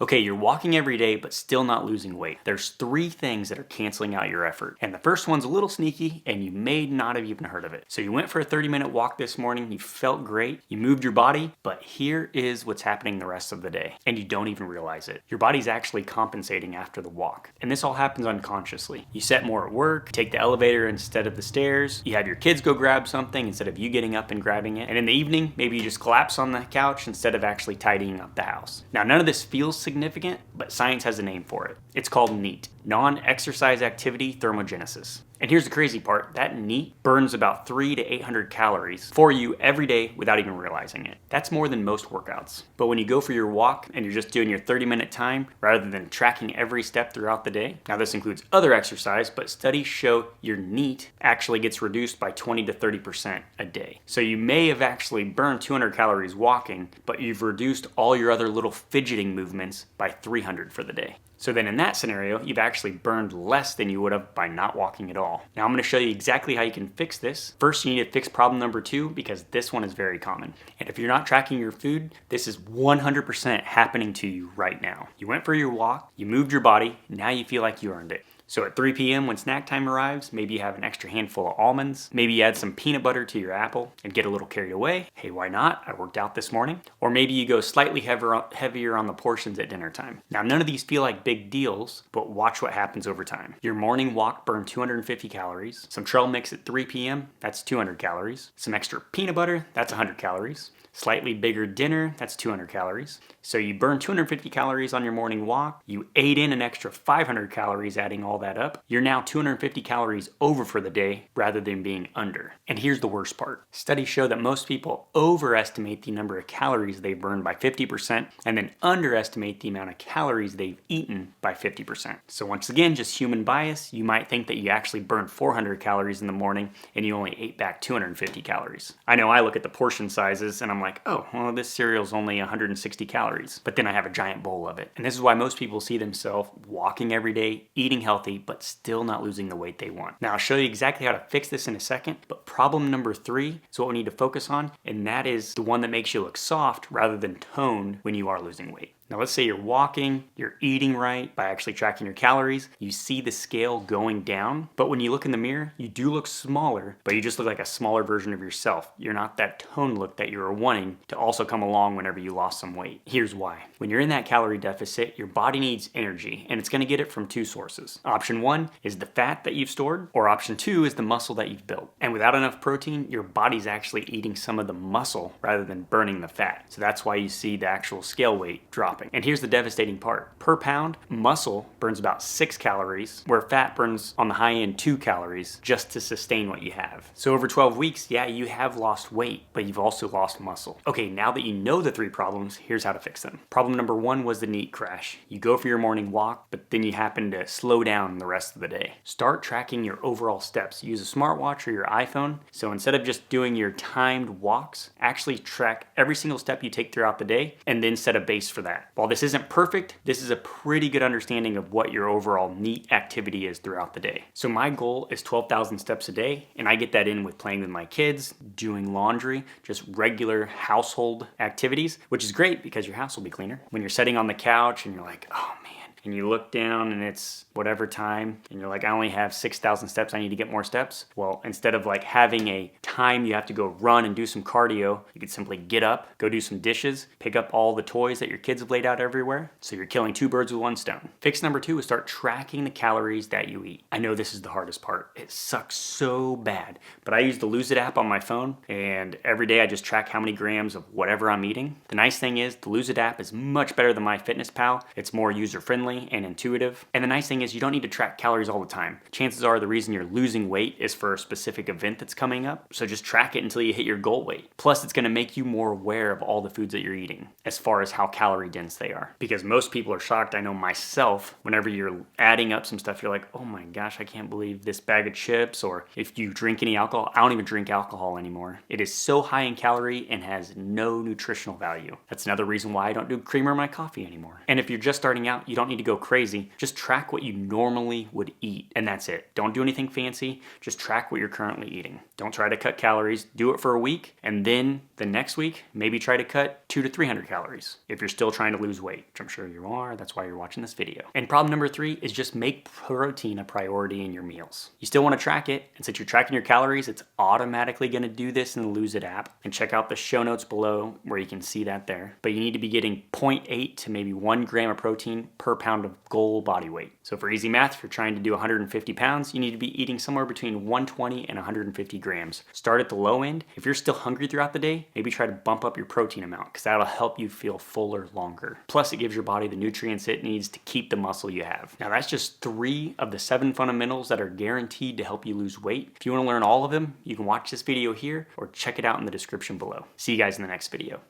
Okay, you're walking every day but still not losing weight. There's three things that are canceling out your effort. And the first one's a little sneaky and you may not have even heard of it. So you went for a 30-minute walk this morning, you felt great, you moved your body, but here is what's happening the rest of the day. And you don't even realize it. Your body's actually compensating after the walk. And this all happens unconsciously. You set more at work, take the elevator instead of the stairs, you have your kids go grab something instead of you getting up and grabbing it. And in the evening, maybe you just collapse on the couch instead of actually tidying up the house. Now, none of this feels significant, but science has a name for it. It's called NEAT, non-exercise activity thermogenesis. And here's the crazy part, that NEAT burns about 300 to 800 calories for you every day without even realizing it. That's more than most workouts. But when you go for your walk and you're just doing your 30-minute time rather than tracking every step throughout the day, now this includes other exercise, but studies show your NEAT actually gets reduced by 20 to 30% a day. So you may have actually burned 200 calories walking, but you've reduced all your other little fidgeting movements by 300 for the day. So then in that scenario, you've actually burned less than you would have by not walking at all. Now I'm going to show you exactly how you can fix this. First, you need to fix problem number 2 because this one is very common. And if you're not tracking your food, this is 100% happening to you right now. You went for your walk, you moved your body, now you feel like you earned it. So at 3 p.m. when snack time arrives, maybe you have an extra handful of almonds, maybe you add some peanut butter to your apple and get a little carried away. Hey, why not? I worked out this morning. Or maybe you go slightly heavier on the portions at dinner time. Now, none of these feel like big deals, but watch what happens over time. Your morning walk burned 250 calories. Some trail mix at 3 p.m., that's 200 calories. Some extra peanut butter, that's 100 calories. Slightly bigger dinner, that's 200 calories. So you burn 250 calories on your morning walk, you ate in an extra 500 calories adding all that up, you're now 250 calories over for the day rather than being under. And here's the worst part. Studies show that most people overestimate the number of calories they burn by 50% and then underestimate the amount of calories they've eaten by 50%. So once again, just human bias, you might think that you actually burned 400 calories in the morning and you only ate back 250 calories. I know I look at the portion sizes and I'm like, oh, well, this cereal's only 160 calories, but then I have a giant bowl of it. And this is why most people see themselves walking every day, eating healthy, but still not losing the weight they want. Now, I'll show you exactly how to fix this in a second, but problem number 3 is what we need to focus on, and that is the one that makes you look soft rather than toned when you are losing weight. Now let's say you're walking, you're eating right by actually tracking your calories, you see the scale going down, but when you look in the mirror, you do look smaller, but you just look like a smaller version of yourself. You're not that toned look that you were wanting to also come along whenever you lost some weight. Here's why. When you're in that calorie deficit, your body needs energy, and it's going to get it from 2 sources. Option 1 is the fat that you've stored, or option 2 is the muscle that you've built. And without enough protein, your body's actually eating some of the muscle rather than burning the fat. So that's why you see the actual scale weight drop. And here's the devastating part. Per pound, muscle burns about 6 calories, where fat burns on the high end 2 calories just to sustain what you have. So over 12 weeks, yeah, you have lost weight, but you've also lost muscle. Okay, now that you know the 3 problems, here's how to fix them. Problem number 1 was the NEAT crash. You go for your morning walk, but then you happen to slow down the rest of the day. Start tracking your overall steps. Use a smartwatch or your iPhone. So instead of just doing your timed walks, actually track every single step you take throughout the day and then set a base for that. While this isn't perfect, this is a pretty good understanding of what your overall NEAT activity is throughout the day. So my goal is 12,000 steps a day, and I get that in with playing with my kids, doing laundry, just regular household activities, which is great because your house will be cleaner. When you're sitting on the couch and you're like, oh man, and you look down and it's whatever time, and you're like, I only have 6,000 steps, I need to get more steps. Well, instead of like having a time you have to go run and do some cardio, you could simply get up, go do some dishes, pick up all the toys that your kids have laid out everywhere. So you're killing 2 birds with 1 stone. Fix number 2 is start tracking the calories that you eat. I know this is the hardest part. It sucks so bad, but I use the Lose It app on my phone, and every day I just track how many grams of whatever I'm eating. The nice thing is the Lose It app is much better than MyFitnessPal. It's more user-friendly and intuitive. And the nice thing is you don't need to track calories all the time. Chances are the reason you're losing weight is for a specific event that's coming up. So just track it until you hit your goal weight. Plus, it's going to make you more aware of all the foods that you're eating as far as how calorie dense they are. Because most people are shocked. I know myself, whenever you're adding up some stuff, you're like, oh my gosh, I can't believe this bag of chips. Or if you drink any alcohol, I don't even drink alcohol anymore. It is so high in calorie and has no nutritional value. That's another reason why I don't do creamer in my coffee anymore. And if you're just starting out, you don't need to go crazy. Just track what you normally would eat, and that's it. Don't do anything fancy. Just track what you're currently eating. Don't try to cut calories. Do it for a week, and then The next week, maybe try to cut 200 to 300 calories if you're still trying to lose weight, which I'm sure you are. That's why you're watching this video. And problem number 3 is just make protein a priority in your meals. You still want to track it, and since you're tracking your calories, it's automatically going to do this in the Lose It app. And check out the show notes below where you can see that there. But you need to be getting 0.8 to maybe 1 gram of protein per pound of goal body weight. So for easy math, if you're trying to do 150 pounds, you need to be eating somewhere between 120 and 150 grams. Start at the low end. If you're still hungry throughout the day, maybe try to bump up your protein amount because that'll help you feel fuller longer. Plus, it gives your body the nutrients it needs to keep the muscle you have. Now, that's just 3 of the 7 fundamentals that are guaranteed to help you lose weight. If you want to learn all of them, you can watch this video here or check it out in the description below. See you guys in the next video.